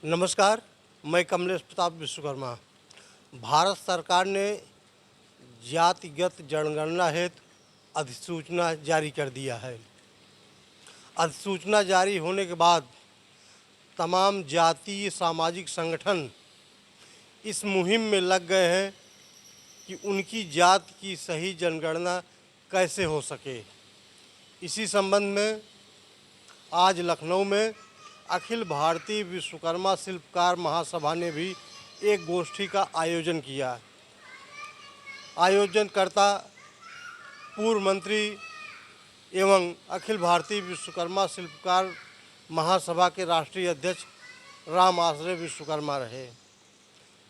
नमस्कार, मैं कमलेश प्रताप विश्वकर्मा। भारत सरकार ने जातिगत जनगणना हेतु अधिसूचना जारी कर दिया है। अधिसूचना जारी होने के बाद तमाम जातीय सामाजिक संगठन इस मुहिम में लग गए हैं कि उनकी जात की सही जनगणना कैसे हो सके। इसी संबंध में आज लखनऊ में अखिल भारतीय विश्वकर्मा शिल्पकार महासभा ने भी एक गोष्ठी का आयोजन किया। आयोजनकर्ता पूर्व मंत्री एवं अखिल भारतीय विश्वकर्मा शिल्पकार महासभा के राष्ट्रीय अध्यक्ष राम आश्रय विश्वकर्मा रहे।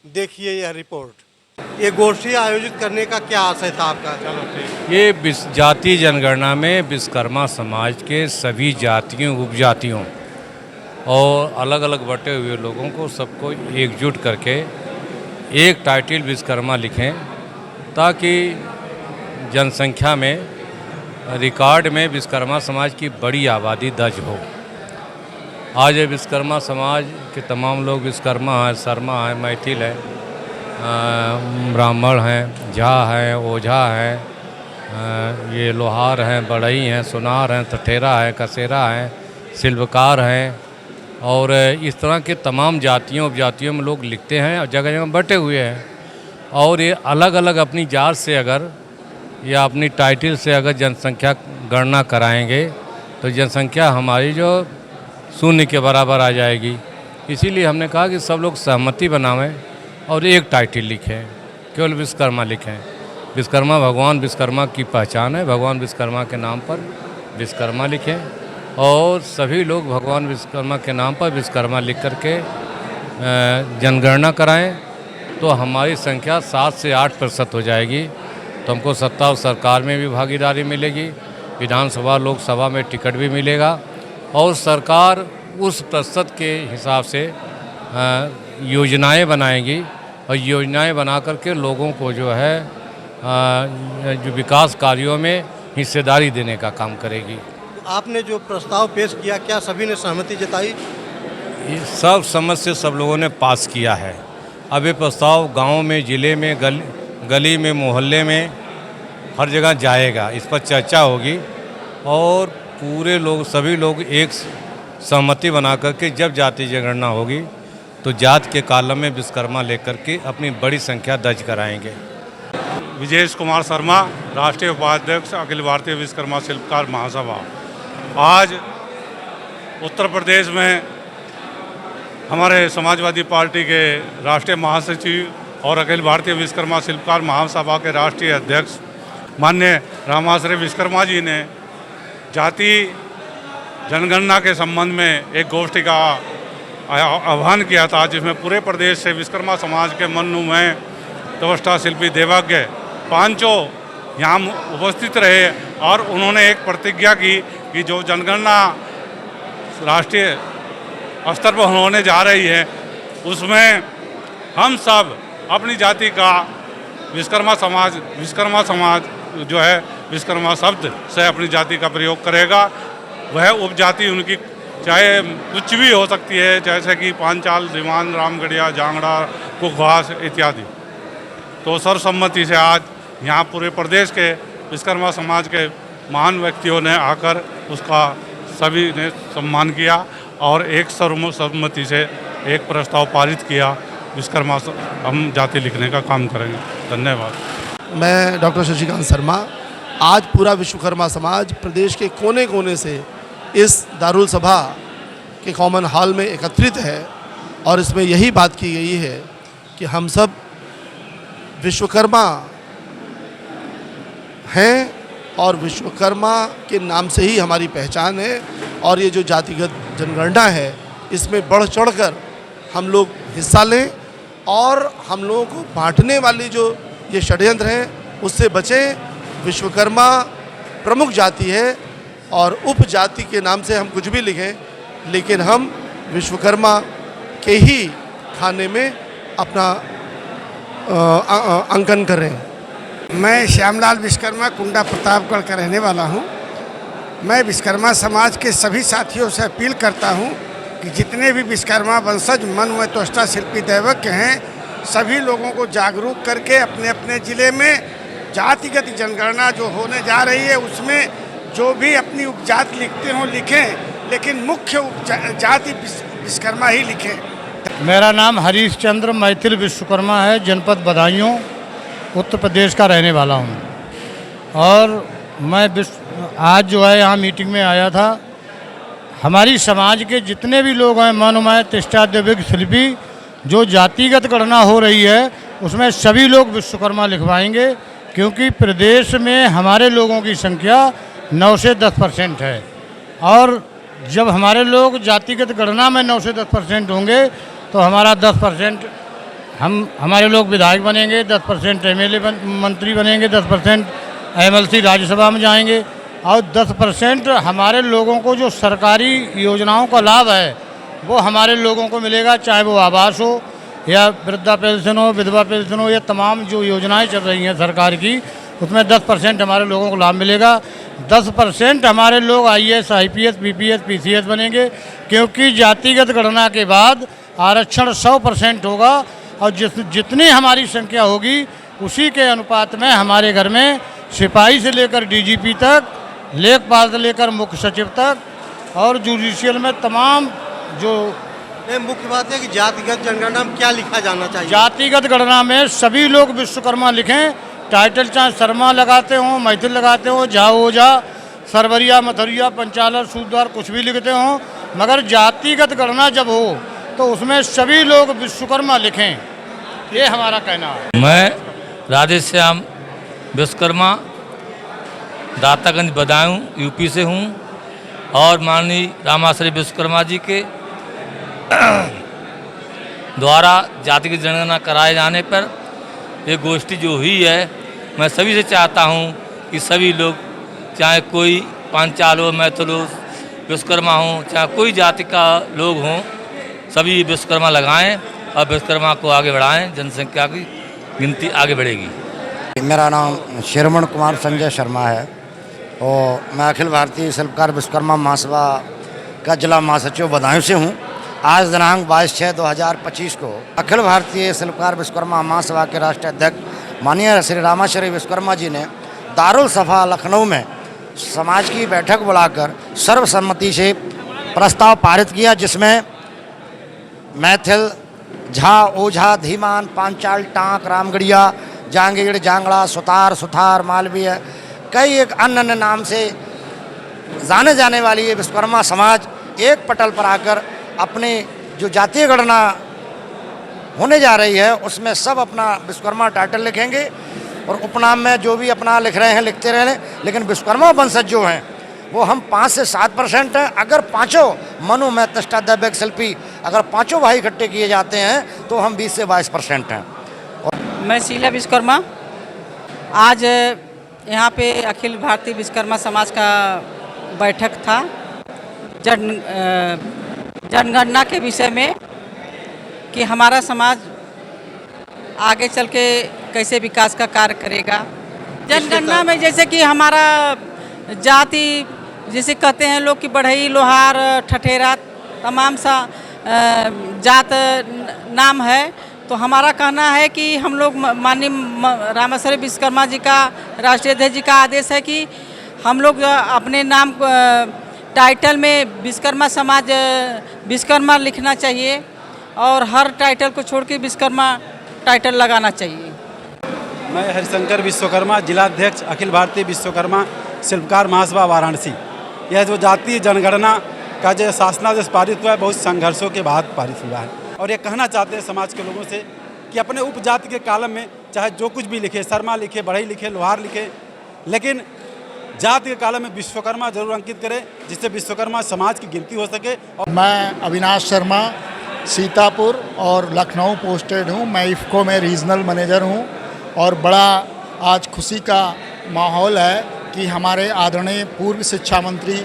देखिए यह रिपोर्ट। ये गोष्ठी आयोजित करने का क्या आशय था आपका? ये जातीय जनगणना में विश्वकर्मा समाज के सभी जातियों उपजातियों और अलग अलग बटे हुए लोगों को सबको एकजुट करके एक टाइटल विश्वकर्मा लिखें ताकि जनसंख्या में रिकॉर्ड में विश्वकर्मा समाज की बड़ी आबादी दर्ज हो। आज विश्वकर्मा समाज के तमाम लोग विश्वकर्मा हैं, शर्मा हैं, मैथिल हैं, ब्राह्मण हैं, झा हैं, ओझा हैं, ये लोहार हैं, बढ़ई हैं, सुनार हैं, ठठेरा है, कसेरा हैं, शिल्पकार हैं और इस तरह के तमाम जातियों उपजातियों में लोग लिखते हैं और जगह जगह बटे हुए हैं। और ये अलग अलग अपनी जात से अगर या अपनी टाइटल से अगर जनसंख्या गणना कराएंगे तो जनसंख्या हमारी जो शून्य के बराबर आ जाएगी। इसीलिए हमने कहा कि सब लोग सहमति बनावें और एक टाइटल लिखें, केवल विश्वकर्मा लिखें। विश्वकर्मा भगवान विश्वकर्मा की पहचान है, भगवान विश्वकर्मा के नाम पर विश्वकर्मा लिखें और सभी लोग भगवान विश्वकर्मा के नाम पर विश्वकर्मा लिख करके जनगणना कराएं तो हमारी संख्या 7 से 8% हो जाएगी। तो हमको सत्ता और सरकार में भी भागीदारी मिलेगी, विधानसभा लोकसभा में टिकट भी मिलेगा और सरकार उस प्रतिशत के हिसाब से योजनाएं बनाएगी और योजनाएं बना करके लोगों को जो है जो विकास कार्यों में हिस्सेदारी देने का काम करेगी। आपने जो प्रस्ताव पेश किया, क्या सभी ने सहमति जताई? सब समझ से सब लोगों ने पास किया है। अब ये प्रस्ताव गांव में, ज़िले में, गली में, मोहल्ले में हर जगह जाएगा। इस पर चर्चा होगी और पूरे लोग, सभी लोग एक सहमति बना करके जब जातीय जनगणना होगी तो जात के कॉलम में विश्वकर्मा लेकर के अपनी बड़ी संख्या दर्ज कराएंगे। विजय कुमार शर्मा, राष्ट्रीय उपाध्यक्ष, अखिल भारतीय विश्वकर्मा शिल्पकार महासभा। आज उत्तर प्रदेश में हमारे समाजवादी पार्टी के राष्ट्रीय महासचिव और अखिल भारतीय विश्वकर्मा शिल्पकार महासभा के राष्ट्रीय अध्यक्ष माननीय रामाश्रय विश्वकर्मा जी ने जातीय जनगणना के संबंध में एक गोष्ठी का आह्वान किया था, जिसमें पूरे प्रदेश से विश्वकर्मा समाज के मन्नुमय त्वष्टा शिल्पी देवज्ञ पांचों यहाँ उपस्थित रहे और उन्होंने एक प्रतिज्ञा की कि जो जनगणना राष्ट्रीय स्तर पर होने जा रही है उसमें हम सब अपनी जाति का विश्वकर्मा समाज जो है विश्वकर्मा शब्द से अपनी जाति का प्रयोग करेगा। वह उपजाति उनकी चाहे कुछ भी हो सकती है, जैसे कि पांचाल, दीवान, रामगढ़िया, जांगड़ा, कुखवास इत्यादि। तो सर्वसम्मति से आज यहाँ पूरे प्रदेश के विश्वकर्मा समाज के महान व्यक्तियों ने आकर उसका सभी ने सम्मान किया और एक सर्वसम्मति से एक प्रस्ताव पारित किया। विश्वकर्मा हम जाति लिखने का काम करेंगे। धन्यवाद। मैं डॉक्टर शशिकांत शर्मा। आज पूरा विश्वकर्मा समाज प्रदेश के कोने कोने से इस दारुल सभा के कॉमन हॉल में एकत्रित है और इसमें यही बात की गई है कि हम सब विश्वकर्मा हैं और विश्वकर्मा के नाम से ही हमारी पहचान है। और ये जो जातिगत जनगणना है इसमें बढ़ चढ़कर हम लोग हिस्सा लें और हम लोगों को बांटने वाली जो ये षड्यंत्र हैं उससे बचें। विश्वकर्मा प्रमुख जाति है और उपजाति के नाम से हम कुछ भी लिखें, लेकिन हम विश्वकर्मा के ही खाने में अपना अंकन करें। मैं श्यामलाल विश्वकर्मा कुंडा प्रतापगढ़ का रहने वाला हूँ। मैं विश्वकर्मा समाज के सभी साथियों से अपील करता हूँ कि जितने भी विश्वकर्मा वंशज मन व त्वष्टा शिल्पी दैवज्ञ हैं, सभी लोगों को जागरूक करके अपने अपने ज़िले में जातिगत जनगणना जो होने जा रही है उसमें जो भी अपनी उपजाति लिखते हों लिखें, लेकिन मुख्य जाति विश्वकर्मा ही लिखें। मेरा नाम हरीश चंद्र मैथिल विश्वकर्मा है, जनपद बदायूं उत्तर प्रदेश का रहने वाला हूं। और मैं आज जो है यहाँ मीटिंग में आया था। हमारी समाज के जितने भी लोग हैं मनोमय तिष्ठा दैविक शिल्पी, जो जातिगत गणना हो रही है उसमें सभी लोग विश्वकर्मा लिखवाएंगे, क्योंकि प्रदेश में हमारे लोगों की संख्या 9 से 10% है। और जब हमारे लोग जातिगत गणना में 9 से 10% होंगे तो हमारा 10% हमारे लोग विधायक बनेंगे, 10% एमएलए मंत्री बनेंगे, 10% एमएलसी राज्यसभा में जाएंगे और 10% हमारे लोगों को जो सरकारी योजनाओं का लाभ है वो हमारे लोगों को मिलेगा, चाहे वो आवास हो या वृद्धा पेंशन हो, विधवा पेंशन हो, या तमाम जो योजनाएं चल रही हैं सरकार की, उसमें 10% हमारे लोगों को लाभ मिलेगा। 10% हमारे लोग आईएएस, आईपीएस, बीपीएस, पीसीएस बनेंगे, क्योंकि जातिगत गणना के बाद आरक्षण 100% होगा और जितनी हमारी संख्या होगी उसी के अनुपात में हमारे घर में सिपाही से लेकर डीजीपी तक, लेखपाल से लेकर मुख्य सचिव तक और जुडिशियल में तमाम जो मुख्य बात है कि जातिगत जनगणना में क्या लिखा जाना चाहिए। जातिगत गणना में सभी लोग विश्वकर्मा लिखें। टाइटल चाहे शर्मा लगाते हों, मैथिल लगाते हों, झा ओझा, सरवरिया, मथुरिया, पंचालर, सूत्रधार, कुछ भी लिखते हों, मगर जातिगत गणना जब हो तो उसमें सभी लोग विश्वकर्मा लिखें, ये हमारा कहना है। मैं राधेश्याम विश्वकर्मा दातागंज बदायूं यूपी से हूँ और माननीय रामाश्रय विश्वकर्मा जी के द्वारा जातिगत जनगणना कराए जाने पर ये गोष्ठी जो हुई है, मैं सभी से चाहता हूँ कि सभी लोग, चाहे कोई पांचाल हो, मैथिल हो, विश्वकर्मा हो, चाहे कोई जाति का लोग हों, सभी विश्वकर्मा लगाएं और विश्वकर्मा को आगे बढ़ाएं, जनसंख्या की गिनती आगे बढ़ेगी। मेरा नाम श्रवण कुमार संजय शर्मा है और मैं अखिल भारतीय शिल्पकार विश्वकर्मा महासभा का जिला महासचिव बदायूं से हूँ। आज दिनांक 22/6/2025 को अखिल भारतीय शिल्पकार विश्वकर्मा महासभा के राष्ट्रीय अध्यक्ष माननीय श्री रामाश्रय विश्वकर्मा जी ने दारुल सफा लखनऊ में समाज की बैठक बुलाकर सर्वसम्मति से प्रस्ताव पारित किया, जिसमें मैथिल, झा, ओझा, धीमान, पांचाल, टाँक, रामगढ़िया, जांगीड़, जांगड़ा, सुतार, सुथार, मालवीय, कई एक अन्य नाम से जाने जाने वाली ये विश्वकर्मा समाज एक पटल पर आकर अपनी जो जातीय गणना होने जा रही है उसमें सब अपना विश्वकर्मा टाइटल लिखेंगे और उपनाम में जो भी अपना लिख रहे हैं लिखते रहें, लेकिन विश्वकर्मा वंशज जो हैं वो हम 5 से 7% हैं। अगर पाँचों मनु में तिष्ठा दैविक शिल्पी अगर पाँचों भाई इकट्ठे किए जाते हैं तो हम 20 से 22% हैं। मैं शीला विश्वकर्मा, आज यहाँ पे अखिल भारतीय विश्वकर्मा समाज का बैठक था जनगणना के विषय में कि हमारा समाज आगे चल के कैसे विकास का कार्य करेगा। जनगणना में जैसे कि हमारा जाति, जैसे कहते हैं लोग कि बढ़ई, लोहार, ठठेरा, तमाम सा जात नाम है, तो हमारा कहना है कि हम लोग माननीय रामाश्रय विश्वकर्मा जी का, राष्ट्रीय अध्यक्ष जी का आदेश है कि हम लोग अपने नाम टाइटल में विश्वकर्मा समाज विश्वकर्मा लिखना चाहिए और हर टाइटल को छोड़ के विश्वकर्मा टाइटल लगाना चाहिए। मैं हरिशंकर विश्वकर्मा, जिलाध्यक्ष अखिल भारतीय विश्वकर्मा शिल्पकार महासभा वाराणसी। यह जो जातीय जनगणना का जो शासनादेश पारित हुआ है बहुत संघर्षों के बाद पारित हुआ है और ये कहना चाहते हैं समाज के लोगों से कि अपने उपजाति के कॉलम में चाहे जो कुछ भी लिखे, शर्मा लिखे, बढ़ई लिखे, लोहार लिखे, लेकिन जाति के कॉलम में विश्वकर्मा जरूर अंकित करें जिससे विश्वकर्मा समाज की गिनती हो सके। और मैं अविनाश शर्मा सीतापुर और लखनऊ पोस्टेड हूँ। मैं इफ़को में रीजनल मैनेजर हूँ और बड़ा आज खुशी का माहौल है कि हमारे आदरणीय पूर्व शिक्षा मंत्री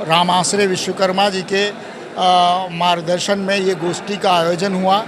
रामाश्रय विश्वकर्मा जी के मार्गदर्शन में ये गोष्ठी का आयोजन हुआ,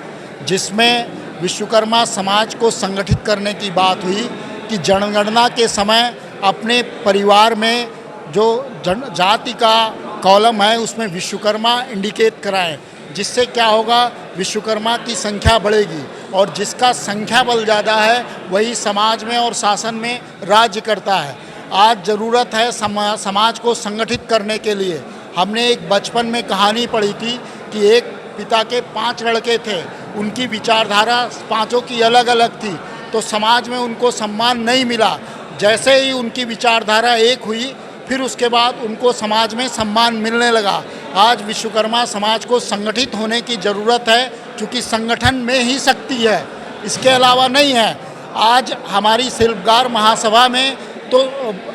जिसमें विश्वकर्मा समाज को संगठित करने की बात हुई कि जनगणना के समय अपने परिवार में जो जाति का कॉलम है उसमें विश्वकर्मा इंडिकेट कराएं। जिससे क्या होगा, विश्वकर्मा की संख्या बढ़ेगी और जिसका संख्या बल ज़्यादा है वही समाज में और शासन में राज्य करता है। आज ज़रूरत है समाज को संगठित करने के लिए। हमने एक बचपन में कहानी पढ़ी थी कि एक पिता के 5 लड़के थे, उनकी विचारधारा पांचों की अलग अलग थी, तो समाज में उनको सम्मान नहीं मिला। जैसे ही उनकी विचारधारा एक हुई, फिर उसके बाद उनको समाज में सम्मान मिलने लगा। आज विश्वकर्मा समाज को संगठित होने की ज़रूरत है, क्योंकि संगठन में ही शक्ति है, इसके अलावा नहीं है। आज हमारी शिल्पकार महासभा में तो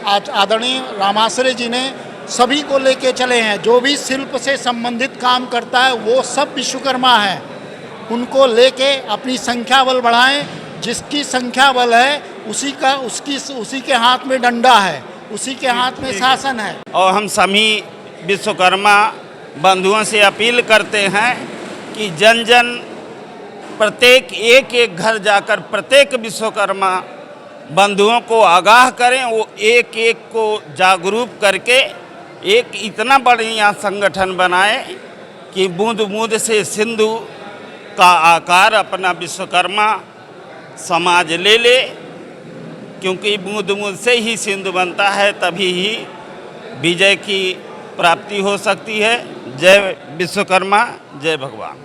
आज आदरणीय रामाश्रय जी ने सभी को लेके चले हैं। जो भी शिल्प से संबंधित काम करता है वो सब विश्वकर्मा है। उनको लेके अपनी संख्या बल बढ़ाएं। जिसकी संख्या बल है उसी के हाथ में डंडा है, उसी के हाथ में शासन है। और हम सभी विश्वकर्मा बंधुओं से अपील करते हैं कि जन जन प्रत्येक एक घर जाकर प्रत्येक विश्वकर्मा बंधुओं को आगाह करें, वो एक एक को जागरूक करके एक इतना बढ़िया संगठन बनाए कि बूंद बूंद से सिंधु का आकार अपना विश्वकर्मा समाज ले ले, क्योंकि बूंद बूंद से ही सिंधु बनता है, तभी ही विजय की प्राप्ति हो सकती है। जय विश्वकर्मा, जय भगवान।